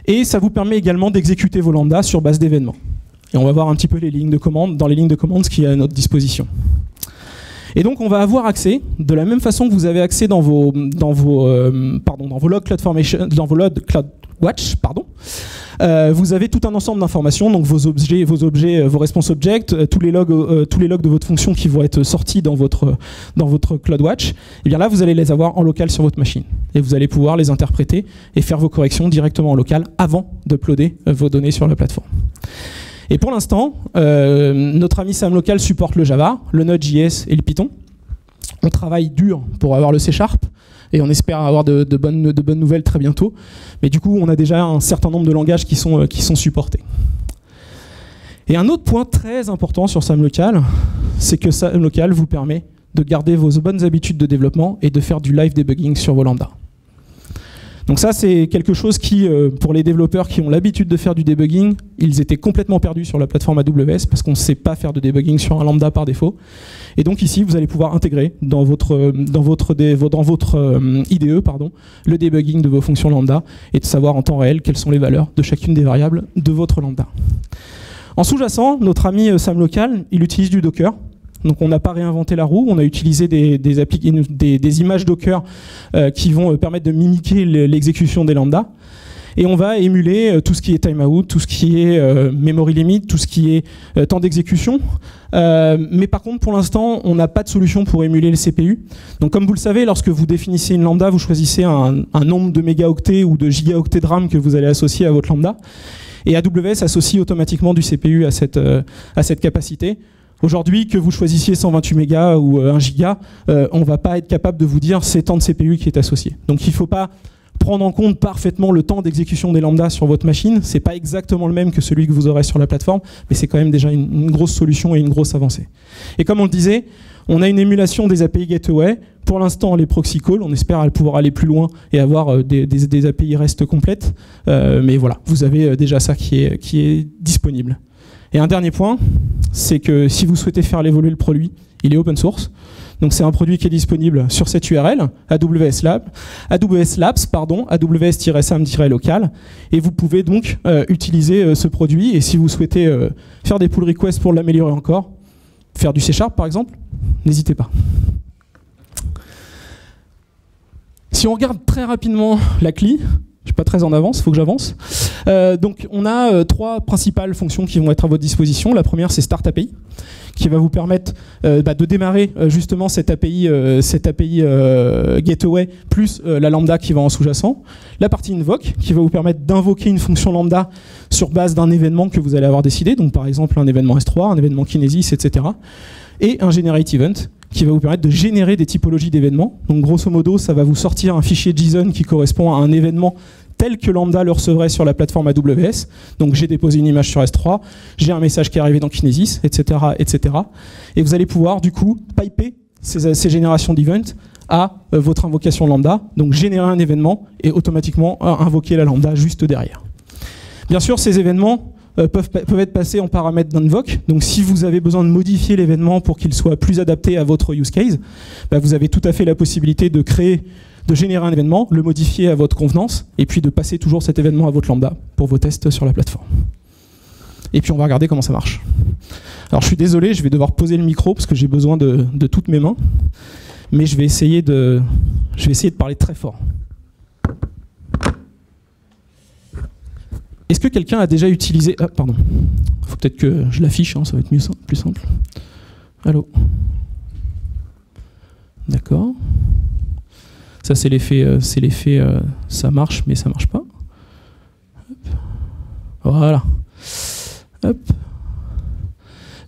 Et ça vous permet également d'exécuter vos lambdas sur base d'événements. Et on va voir un petit peu les lignes de commande, dans les lignes de commande, ce qui est à notre disposition. Et donc on va avoir accès, de la même façon que vous avez accès dans vos logs CloudFormation, dans vos logs CloudWatch, vous avez tout un ensemble d'informations, donc vos objets, vos response objects, tous les logs de votre fonction qui vont être sortis dans votre CloudWatch. Et bien là, vous allez les avoir en local sur votre machine. Et vous allez pouvoir les interpréter et faire vos corrections directement en local avant d'uploader vos données sur la plateforme. Et pour l'instant, notre ami SAM Local supporte le Java, le Node.js et le Python. On travaille dur pour avoir le C# et on espère avoir de bonnes nouvelles très bientôt. Mais du coup, on a déjà un certain nombre de langages qui sont supportés. Et un autre point très important sur SAM Local, c'est que SAM Local vous permet de garder vos bonnes habitudes de développement et de faire du live debugging sur vos lambdas. Donc ça, c'est quelque chose qui, pour les développeurs qui ont l'habitude de faire du debugging, ils étaient complètement perdus sur la plateforme AWS parce qu'on ne sait pas faire de debugging sur un lambda par défaut. Et donc ici, vous allez pouvoir intégrer dans votre IDE le debugging de vos fonctions lambda et de savoir en temps réel quelles sont les valeurs de chacune des variables de votre lambda. En sous-jacent, notre ami SAM Local, il utilise du Docker. Donc on n'a pas réinventé la roue, on a utilisé des images Docker qui vont permettre de mimiquer l'exécution des lambdas. Et on va émuler tout ce qui est timeout, tout ce qui est memory limit, tout ce qui est temps d'exécution. Mais par contre, pour l'instant, on n'a pas de solution pour émuler le CPU. Donc comme vous le savez, lorsque vous définissez une lambda, vous choisissez un nombre de mégaoctets ou de gigaoctets de RAM que vous allez associer à votre lambda. Et AWS associe automatiquement du CPU à cette capacité. Aujourd'hui, que vous choisissiez 128 mégas ou 1 giga, on ne va pas être capable de vous dire c'est tant de CPU qui est associé. Donc il ne faut pas prendre en compte parfaitement le temps d'exécution des lambdas sur votre machine. C'est pas exactement le même que celui que vous aurez sur la plateforme, mais c'est quand même déjà une grosse solution et une grosse avancée. Et comme on le disait, on a une émulation des API Gateway. Pour l'instant, les proxy calls, on espère pouvoir aller plus loin et avoir des API REST complètes. Mais voilà, vous avez déjà ça qui est disponible. Et un dernier point, c'est que si vous souhaitez faire évoluer le produit, il est open source. Donc c'est un produit qui est disponible sur cette URL, AWS Labs, AWS-SAM-local, et vous pouvez donc utiliser ce produit. Et si vous souhaitez faire des pull requests pour l'améliorer encore, faire du C# par exemple, n'hésitez pas. Si on regarde très rapidement la CLI, je ne suis pas très en avance, il faut que j'avance. Donc on a 3 principales fonctions qui vont être à votre disposition. La première, c'est Start API, qui va vous permettre de démarrer justement cette API Gateway plus la lambda qui va en sous-jacent. La partie Invoke, qui va vous permettre d'invoquer une fonction lambda sur base d'un événement que vous allez avoir décidé, donc par exemple un événement S3, un événement Kinesis, etc. Et un Generate Event, qui va vous permettre de générer des typologies d'événements. Donc grosso modo, ça va vous sortir un fichier JSON qui correspond à un événement tel que Lambda le recevrait sur la plateforme AWS. Donc j'ai déposé une image sur S3, j'ai un message qui est arrivé dans Kinesis, etc., etc. Et vous allez pouvoir du coup piper ces générations d'events à votre invocation Lambda, donc générer un événement et automatiquement invoquer la Lambda juste derrière. Bien sûr, ces événements peuvent être passés en paramètres d'invoke. Donc si vous avez besoin de modifier l'événement pour qu'il soit plus adapté à votre use case, vous avez tout à fait la possibilité de générer un événement, le modifier à votre convenance, et puis de passer toujours cet événement à votre lambda pour vos tests sur la plateforme. Et puis on va regarder comment ça marche. Alors je suis désolé, je vais devoir poser le micro parce que j'ai besoin de toutes mes mains, mais je vais essayer de parler très fort. Est-ce que quelqu'un a déjà utilisé... Ah, pardon. Il faut peut-être que je l'affiche, hein, ça va être plus simple. Allô? D'accord. Ça, c'est l'effet, ça marche, mais ça marche pas. Hop. Voilà. Hop.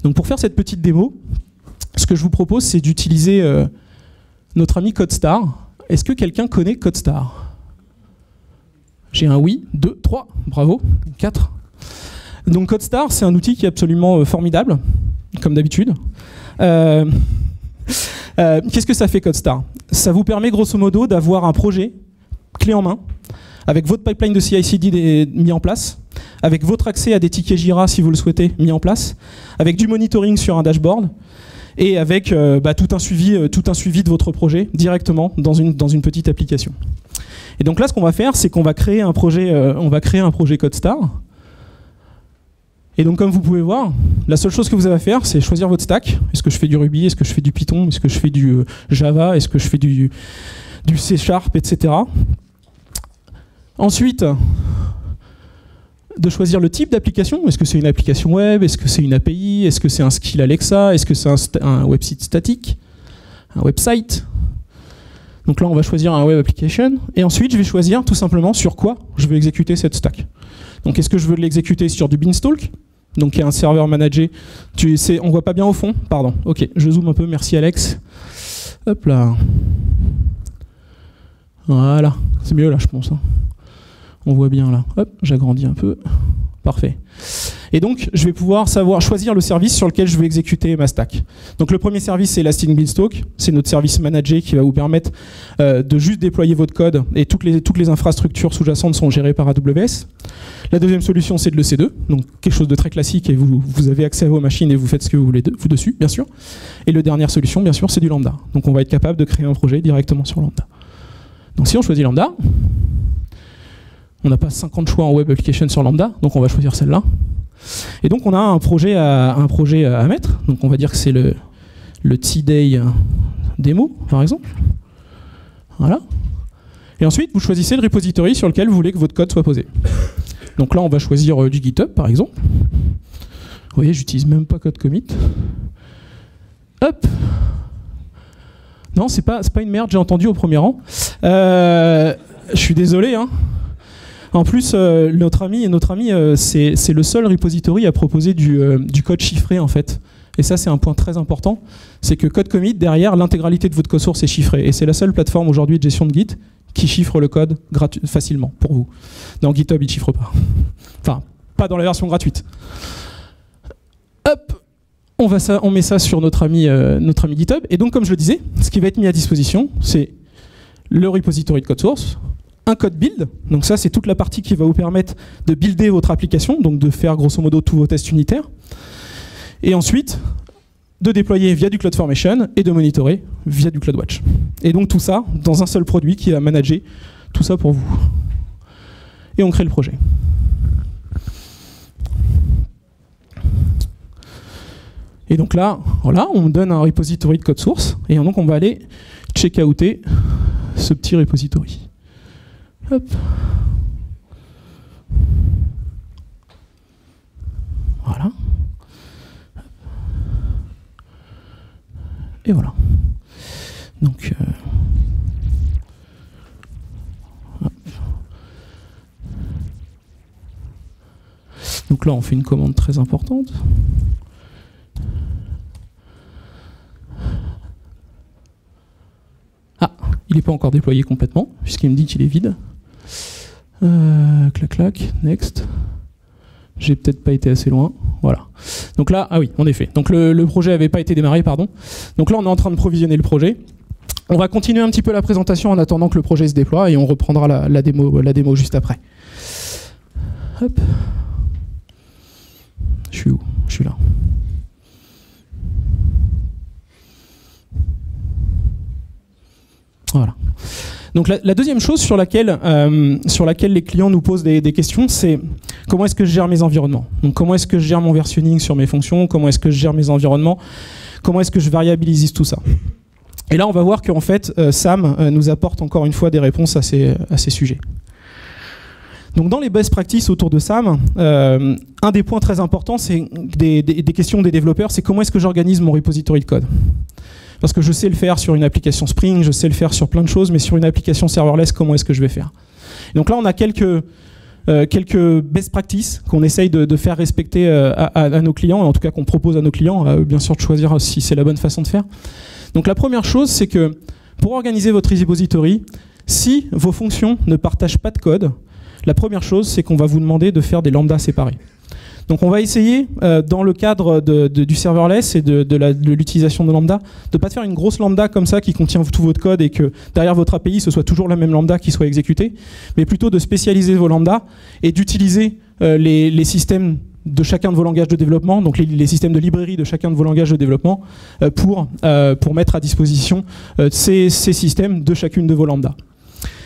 Donc pour faire cette petite démo, ce que je vous propose, c'est d'utiliser notre ami CodeStar. Est-ce que quelqu'un connaît CodeStar? J'ai un oui, 2, 3, bravo, 4. Donc CodeStar, c'est un outil qui est absolument formidable, comme d'habitude. Qu'est-ce que ça fait CodeStar? Ça vous permet grosso modo d'avoir un projet clé en main, avec votre pipeline de CI/CD mis en place, avec votre accès à des tickets Jira si vous le souhaitez mis en place, avec du monitoring sur un dashboard, et avec tout un suivi de votre projet directement dans une petite application. Et donc là, ce qu'on va faire, c'est qu'on va créer un projet CodeStar. Et donc, comme vous pouvez voir, la seule chose que vous avez à faire, c'est choisir votre stack. Est-ce que je fais du Ruby? Est-ce que je fais du Python? Est-ce que je fais du Java? Est-ce que je fais du C#, etc. Ensuite, de choisir le type d'application. Est-ce que c'est une application web? Est-ce que c'est une API? Est-ce que c'est un skill Alexa? Est-ce que c'est un website statique? Un website? Donc là, on va choisir un web application. Et ensuite, je vais choisir tout simplement sur quoi je veux exécuter cette stack. Donc, est-ce que je veux l'exécuter sur du Beanstalk, donc qui est un serveur managé? On voit pas bien au fond? Pardon. Ok, je zoome un peu. Merci Alex. Hop là. Voilà. C'est mieux là, je pense. On voit bien là. Hop, j'agrandis un peu. Parfait. Et donc, je vais pouvoir choisir le service sur lequel je vais exécuter ma stack. Donc, le premier service, c'est Elastic Beanstalk. C'est notre service managé qui va vous permettre de juste déployer votre code et toutes les infrastructures sous-jacentes sont gérées par AWS. La deuxième solution, c'est de l'EC2, donc quelque chose de très classique et vous avez accès à vos machines et vous faites ce que vous voulez vous dessus, bien sûr. Et la dernière solution, bien sûr, c'est du Lambda. Donc, on va être capable de créer un projet directement sur Lambda. Donc, si on choisit Lambda, on n'a pas 50 choix en web application sur Lambda, donc on va choisir celle-là. Et donc on a un projet à mettre. Donc on va dire que c'est le T-Day démo, par exemple. Voilà. Et ensuite, vous choisissez le repository sur lequel vous voulez que votre code soit posé. Donc là, on va choisir du GitHub, par exemple. Vous voyez, j'utilise même pas code commit. Hop. Non, c'est pas une merde, j'ai entendu au premier rang. Je suis désolé, hein. En plus, notre ami, c'est le seul repository à proposer du code chiffré en fait. et ça c'est un point très important, c'est que code commit, derrière, l'intégralité de votre code source est chiffrée. Et c'est la seule plateforme aujourd'hui de gestion de Git qui chiffre le code facilement pour vous. Dans GitHub, il ne chiffre pas. Enfin, pas dans la version gratuite. Hop, on met ça sur notre ami GitHub. Et donc, comme je le disais, ce qui va être mis à disposition, c'est le repository de code source, un code build. Donc ça, c'est toute la partie qui va vous permettre de builder votre application, donc de faire grosso modo tous vos tests unitaires. Et ensuite, de déployer via du CloudFormation et de monitorer via du CloudWatch. Et donc tout ça dans un seul produit qui va manager tout ça pour vous. Et on crée le projet. Et donc là, voilà, on me donne un repository de code source, et donc on va aller check-outer ce petit repository. Hop. Voilà. Et voilà. Donc là, on fait une commande très importante. Ah, il n'est pas encore déployé complètement, puisqu'il me dit qu'il est vide. Clac, clac, next. J'ai peut-être pas été assez loin. Voilà. Donc là, ah oui, en effet. Donc le projet n'avait pas été démarré, pardon. Donc là, on est en train de provisionner le projet. On va continuer un petit peu la présentation en attendant que le projet se déploie et on reprendra la démo juste après. Hop. Je suis où? Je suis là. Voilà. Donc la deuxième chose sur laquelle les clients nous posent des questions, c'est comment est-ce que je gère mes environnements. Donc comment est-ce que je gère mon versionning sur mes fonctions, comment est-ce que je gère mes environnements, comment est-ce que je variabilise tout ça. Et là, on va voir qu'en fait, Sam nous apporte encore une fois des réponses à ces sujets. Donc dans les best practices autour de Sam, un des points très importants, c'est des questions des développeurs, c'est comment est-ce que j'organise mon repository de code. Parce que je sais le faire sur une application Spring, je sais le faire sur plein de choses, mais sur une application serverless, comment est-ce que je vais faire? Et donc là, on a quelques best practices qu'on essaye de faire respecter à nos clients, en tout cas qu'on propose à nos clients, bien sûr de choisir si c'est la bonne façon de faire. Donc la première chose, c'est que pour organiser votre repository, si vos fonctions ne partagent pas de code, la première chose, c'est qu'on va vous demander de faire des lambdas séparés. Donc on va essayer, dans le cadre du serverless et de l'utilisation de lambda, de ne pas faire une grosse lambda comme ça qui contient tout votre code et que derrière votre API, ce soit toujours la même lambda qui soit exécutée, mais plutôt de spécialiser vos lambdas et d'utiliser les systèmes de chacun de vos langages de développement, donc les systèmes de librairie de chacun de vos langages de développement, pour mettre à disposition ces systèmes de chacune de vos lambdas.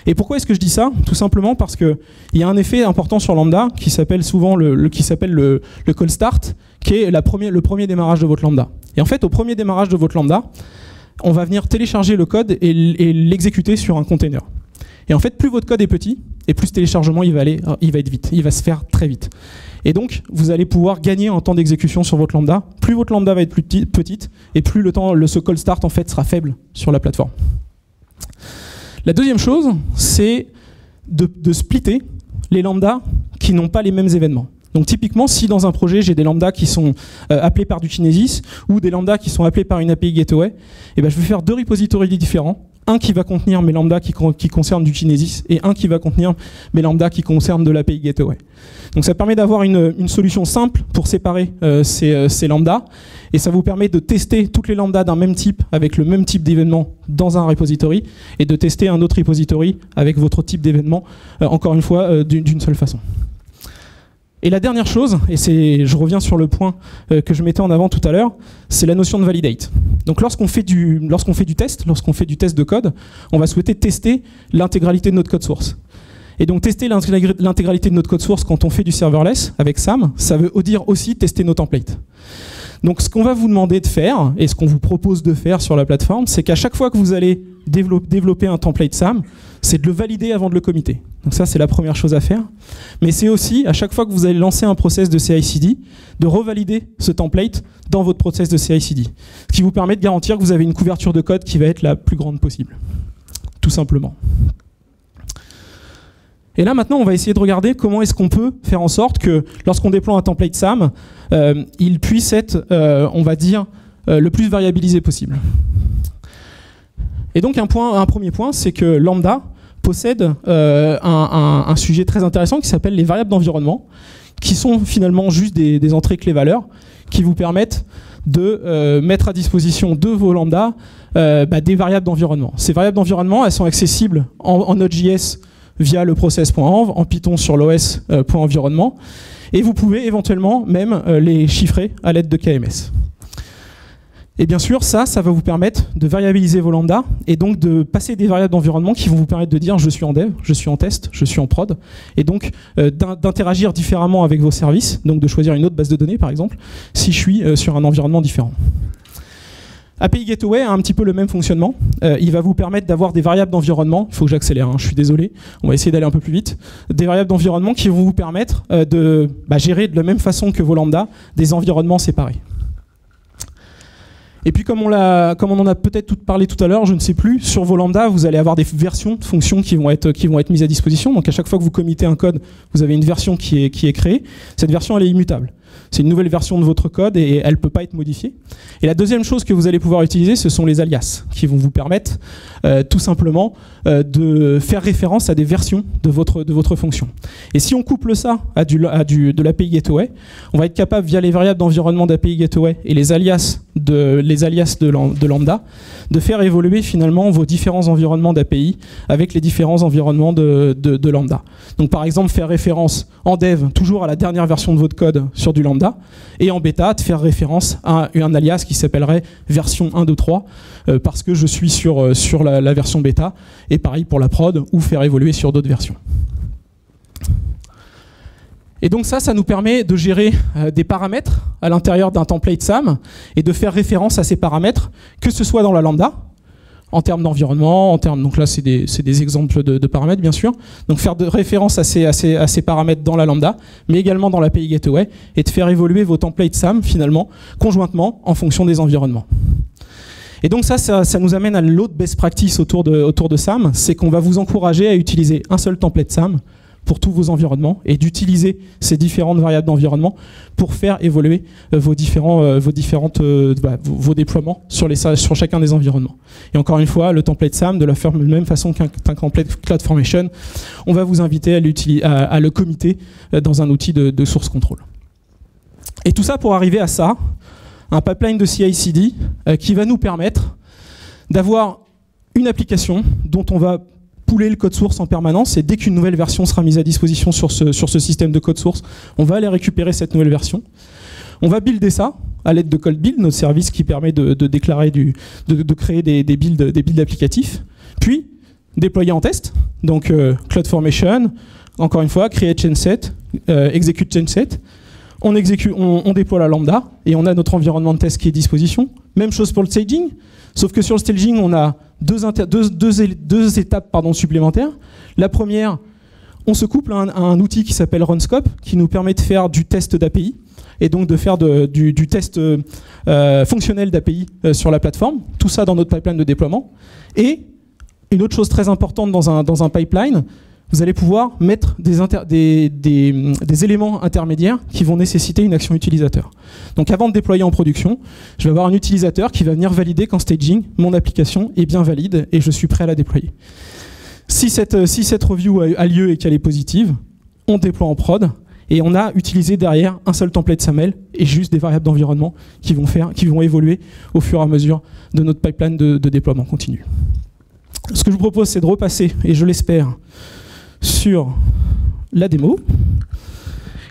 Et pourquoi est-ce que je dis ça? Tout simplement parce qu'il y a un effet important sur Lambda qui s'appelle souvent le call start, qui est le premier démarrage de votre Lambda. Et en fait, au premier démarrage de votre Lambda, on va venir télécharger le code et l'exécuter sur un container. Et en fait, plus votre code est petit, et plus ce téléchargement il va être vite, il va se faire très vite. Et donc, vous allez pouvoir gagner en temps d'exécution sur votre Lambda. Plus votre Lambda va être petite, et plus ce call start en fait sera faible sur la plateforme. La deuxième chose, c'est de splitter les lambdas qui n'ont pas les mêmes événements. Donc typiquement, si dans un projet, j'ai des lambdas qui sont appelés par du Kinesis ou des lambdas qui sont appelés par une API Gateway, je vais faire deux repositories différents. Un qui va contenir mes lambdas qui concernent du Kinesis et un qui va contenir mes lambdas qui concernent de l'API Gateway. Donc ça permet d'avoir une solution simple pour séparer ces lambdas et ça vous permet de tester toutes les lambdas d'un même type avec le même type d'événement dans un repository et de tester un autre repository avec votre type d'événement, encore une fois, d'une seule façon. Et la dernière chose, et je reviens sur le point que je mettais en avant tout à l'heure, c'est la notion de validate. Donc lorsqu'on fait du test de code, on va souhaiter tester l'intégralité de notre code source. Et donc tester l'intégralité de notre code source quand on fait du serverless avec Sam, ça veut dire aussi tester nos templates. Donc ce qu'on va vous demander de faire, et ce qu'on vous propose de faire sur la plateforme, c'est qu'à chaque fois que vous allez développer un template SAM, c'est de le valider avant de le committer. Donc ça, c'est la première chose à faire. Mais c'est aussi, à chaque fois que vous allez lancer un process de CI/CD, de revalider ce template dans votre process de CI/CD. Ce qui vous permet de garantir que vous avez une couverture de code qui va être la plus grande possible. Tout simplement. Et là maintenant, on va essayer de regarder comment est-ce qu'on peut faire en sorte que lorsqu'on déploie un template SAM, il puisse être, on va dire, le plus variabilisé possible. Et donc un premier point, c'est que Lambda possède un sujet très intéressant qui s'appelle les variables d'environnement, qui sont finalement juste des entrées clés-valeurs qui vous permettent de mettre à disposition de vos lambda des variables d'environnement. Ces variables d'environnement, elles sont accessibles en Node.js via le process.env, en Python sur l'os.environnement, et vous pouvez éventuellement même les chiffrer à l'aide de KMS. Et bien sûr, ça va vous permettre de variabiliser vos lambda et donc de passer des variables d'environnement qui vont vous permettre de dire je suis en dev, je suis en test, je suis en prod, et donc d'interagir différemment avec vos services, donc de choisir une autre base de données par exemple, si je suis sur un environnement différent. API Gateway a un petit peu le même fonctionnement. Il va vous permettre d'avoir des variables d'environnement. Il faut que j'accélère, je suis désolé. On va essayer d'aller un peu plus vite. Des variables d'environnement qui vont vous permettre de gérer de la même façon que vos lambda des environnements séparés. Et puis comme on en a peut-être parlé tout à l'heure, je ne sais plus, sur vos lambda, vous allez avoir des versions de fonctions qui vont être mises à disposition. Donc à chaque fois que vous committez un code, vous avez une version qui est créée. Cette version, elle est immutable. C'est une nouvelle version de votre code et elle ne peut pas être modifiée. Et la deuxième chose que vous allez pouvoir utiliser, ce sont les alias, qui vont vous permettre tout simplement de faire référence à des versions de votre fonction. Et si on couple ça à de l'API Gateway, on va être capable, via les variables d'environnement d'API Gateway et les alias de Lambda, de faire évoluer finalement vos différents environnements d'API avec les différents environnements de Lambda. Donc par exemple, faire référence en dev toujours à la dernière version de votre code sur du Lambda, et en bêta, de faire référence à un alias qui s'appellerait version 1, 2, 3, parce que je suis sur la version bêta, et pareil pour la prod, ou faire évoluer sur d'autres versions. Et donc ça nous permet de gérer des paramètres à l'intérieur d'un template SAM, et de faire référence à ces paramètres, que ce soit dans la Lambda, en termes d'environnement, donc là c'est des exemples de paramètres bien sûr, donc faire de référence à ces paramètres dans la Lambda, mais également dans l'API Gateway, et de faire évoluer vos templates SAM finalement, conjointement, en fonction des environnements. Et donc ça nous amène à l'autre best practice autour de SAM, c'est qu'on va vous encourager à utiliser un seul template SAM pour tous vos environnements, et d'utiliser ces différentes variables d'environnement pour faire évoluer vos déploiements sur chacun des environnements. Et encore une fois, le template SAM, de la même façon qu'un template CloudFormation, on va vous inviter à le commiter dans un outil de source control. Et tout ça pour arriver à ça, un pipeline de CI/CD qui va nous permettre d'avoir une application dont on va pouler le code source en permanence, et dès qu'une nouvelle version sera mise à disposition sur ce système de code source, on va aller récupérer cette nouvelle version. On va builder ça à l'aide de ColdBuild, notre service qui permet de déclarer de créer des builds applicatifs, puis déployer en test. Donc CloudFormation, encore une fois, create changeset, execute changeset. On déploie la Lambda et on a notre environnement de test qui est à disposition. Même chose pour le staging, sauf que sur le staging, on a deux étapes supplémentaires. La première, on se couple à un outil qui s'appelle RunScope, qui nous permet de faire du test d'API, et donc de faire du test fonctionnel d'API sur la plateforme. Tout ça dans notre pipeline de déploiement. Et une autre chose très importante dans un pipeline, vous allez pouvoir mettre des éléments intermédiaires qui vont nécessiter une action utilisateur. Donc avant de déployer en production, je vais avoir un utilisateur qui va venir valider qu'en staging, mon application est bien valide et je suis prêt à la déployer. Si cette review a lieu et qu'elle est positive, on déploie en prod, et on a utilisé derrière un seul template SAML et juste des variables d'environnement qui vont évoluer au fur et à mesure de notre pipeline de déploiement continu. Ce que je vous propose, c'est de repasser, et je l'espère, sur la démo.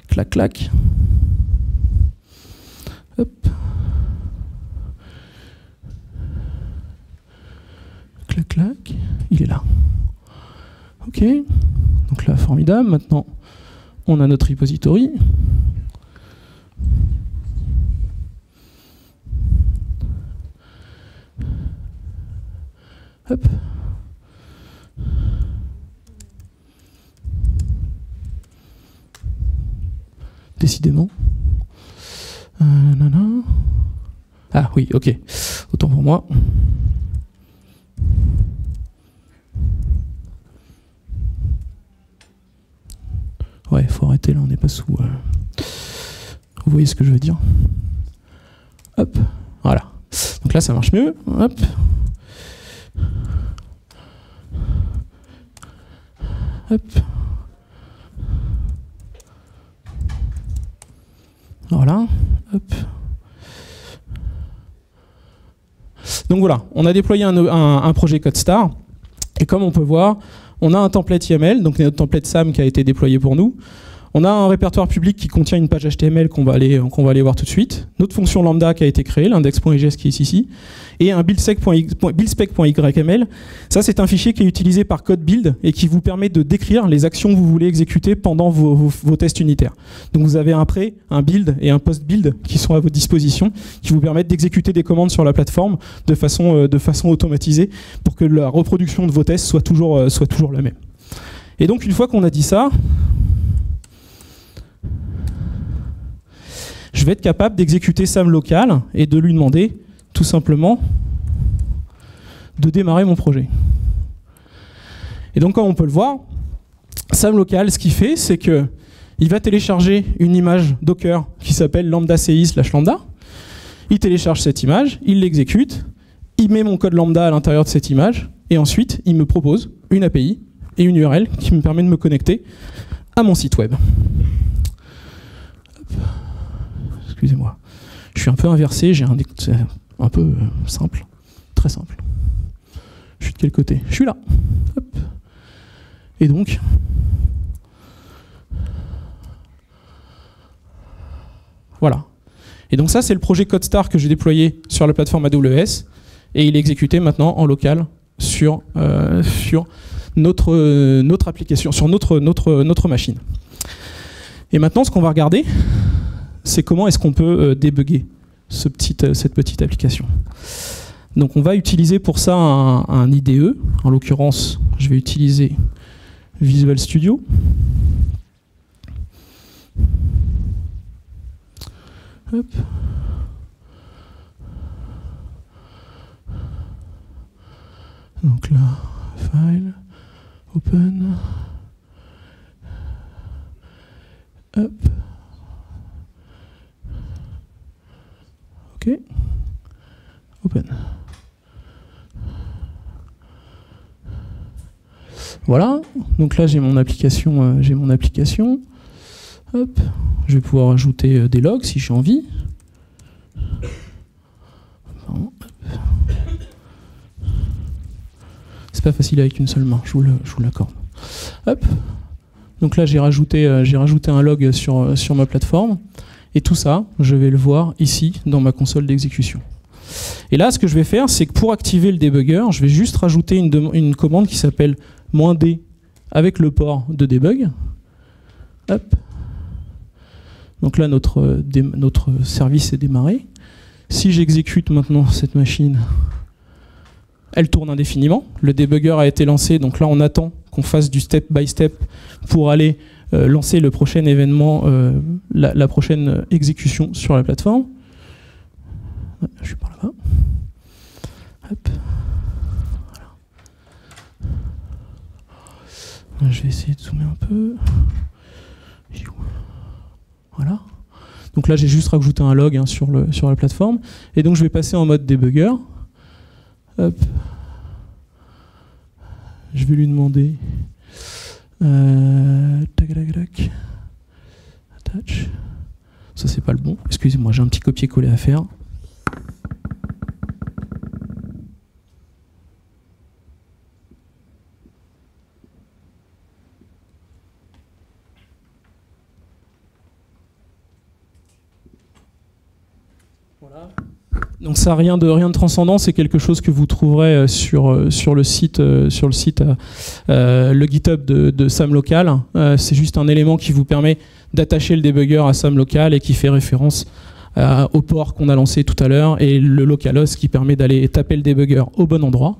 Clac, clac. Hop. Clac, clac. Il est là. OK. Donc là, formidable. Maintenant, on a notre repository. Hop. Décidément. Ah oui, ok. Autant pour moi. là, on n'est pas sous... Vous voyez ce que je veux dire? Hop, voilà. Donc là, ça marche mieux. Hop. Hop. Voilà. Hop. Donc voilà, on a déployé un projet CodeStar. Et comme on peut voir, on a un template YAML, donc notre template SAM qui a été déployé pour nous. On a un répertoire public qui contient une page HTML qu'on va aller voir tout de suite. Notre fonction lambda qui a été créée, l'index.js qui est ici. Et un buildspec.yml. Ça, c'est un fichier qui est utilisé par CodeBuild et qui vous permet de décrire les actions que vous voulez exécuter pendant vos tests unitaires. Donc vous avez un pré, un build et un post-build qui sont à votre disposition, qui vous permettent d'exécuter des commandes sur la plateforme de façon automatisée pour que la reproduction de vos tests soit toujours la même. Et donc, une fois qu'on a dit ça, je vais être capable d'exécuter SAM local et de lui demander tout simplement de démarrer mon projet. Et donc, comme on peut le voir, SAM local, ce qu'il fait, c'est qu'il va télécharger une image Docker qui s'appelle lambda-ci/lambda. Il télécharge cette image, il l'exécute, il met mon code lambda à l'intérieur de cette image, et ensuite, il me propose une API et une URL qui me permet de me connecter à mon site web. Excusez-moi. Je suis un peu inversé, j'ai un peu simple, très simple. Je suis de quel côté? Je suis là. Hop. Et donc, voilà. Et donc ça, c'est le projet CodeStar que j'ai déployé sur la plateforme AWS, et il est exécuté maintenant en local sur notre application, sur notre machine. Et maintenant, ce qu'on va regarder, c'est comment est-ce qu'on peut débugger cette petite application. Donc on va utiliser pour ça un IDE. En l'occurrence, je vais utiliser Visual Studio. Hop. Donc là, File, Open. Hop. OK. Open. Voilà. Donc là, j'ai mon application. Hop. Je vais pouvoir ajouter des logs si j'ai envie. C'est pas facile avec une seule main, je vous l'accorde. Hop. Donc là, j'ai rajouté un log sur ma plateforme. Et tout ça, je vais le voir ici dans ma console d'exécution. Et là, ce que je vais faire, c'est que pour activer le debugger, je vais juste rajouter une commande qui s'appelle -d avec le port de debug. Hop. Donc là, notre service est démarré. Si j'exécute maintenant cette machine, elle tourne indéfiniment. Le debugger a été lancé, donc là, on attend qu'on fasse du step by step pour aller lancer le prochain événement, la prochaine exécution sur la plateforme. Je suis par là-bas. Hop. Voilà. Je vais essayer de zoomer un peu. Voilà. Donc là, j'ai juste rajouté un log sur la plateforme. Et donc, je vais passer en mode debugger. Hop. Je vais lui demander... Attach. Ça, c'est pas le bon. Excusez-moi, j'ai un petit copier-coller à faire. Voilà. Donc ça, rien de transcendant, c'est quelque chose que vous trouverez sur le site, le GitHub de SAM local. C'est juste un élément qui vous permet d'attacher le debugger à SAM local et qui fait référence au port qu'on a lancé tout à l'heure et le localhost qui permet d'aller taper le debugger au bon endroit.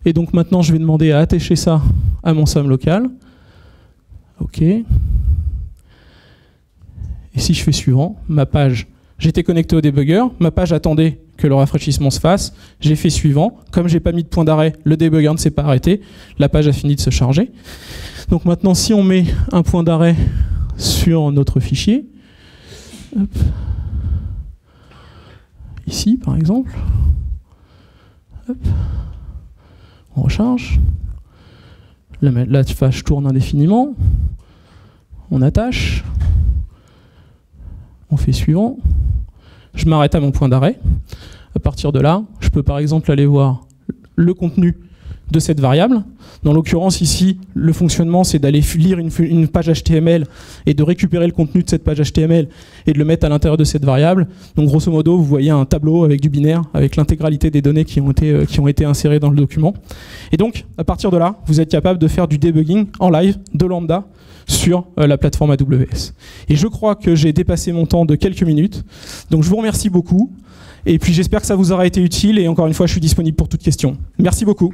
Et donc maintenant, je vais demander à attacher ça à mon SAM local. OK. Et si je fais suivant, ma page... J'étais connecté au debugger, ma page attendait que le rafraîchissement se fasse, j'ai fait suivant, comme j'ai pas mis de point d'arrêt, le debugger ne s'est pas arrêté, la page a fini de se charger. Donc maintenant, si on met un point d'arrêt sur notre fichier. Hop. Ici, par exemple. Hop. On recharge. La page tourne indéfiniment. On attache. On fait suivant. Je m'arrête à mon point d'arrêt. À partir de là, je peux par exemple aller voir le contenu de cette variable. Dans l'occurrence ici, le fonctionnement c'est d'aller lire une page HTML et de récupérer le contenu de cette page HTML et de le mettre à l'intérieur de cette variable. Donc grosso modo, vous voyez un tableau avec du binaire, avec l'intégralité des données qui ont été insérées dans le document. Et donc, à partir de là, vous êtes capable de faire du debugging en live de Lambda sur la plateforme AWS. Et je crois que j'ai dépassé mon temps de quelques minutes. Donc je vous remercie beaucoup. Et puis j'espère que ça vous aura été utile. Et encore une fois, je suis disponible pour toute question. Merci beaucoup.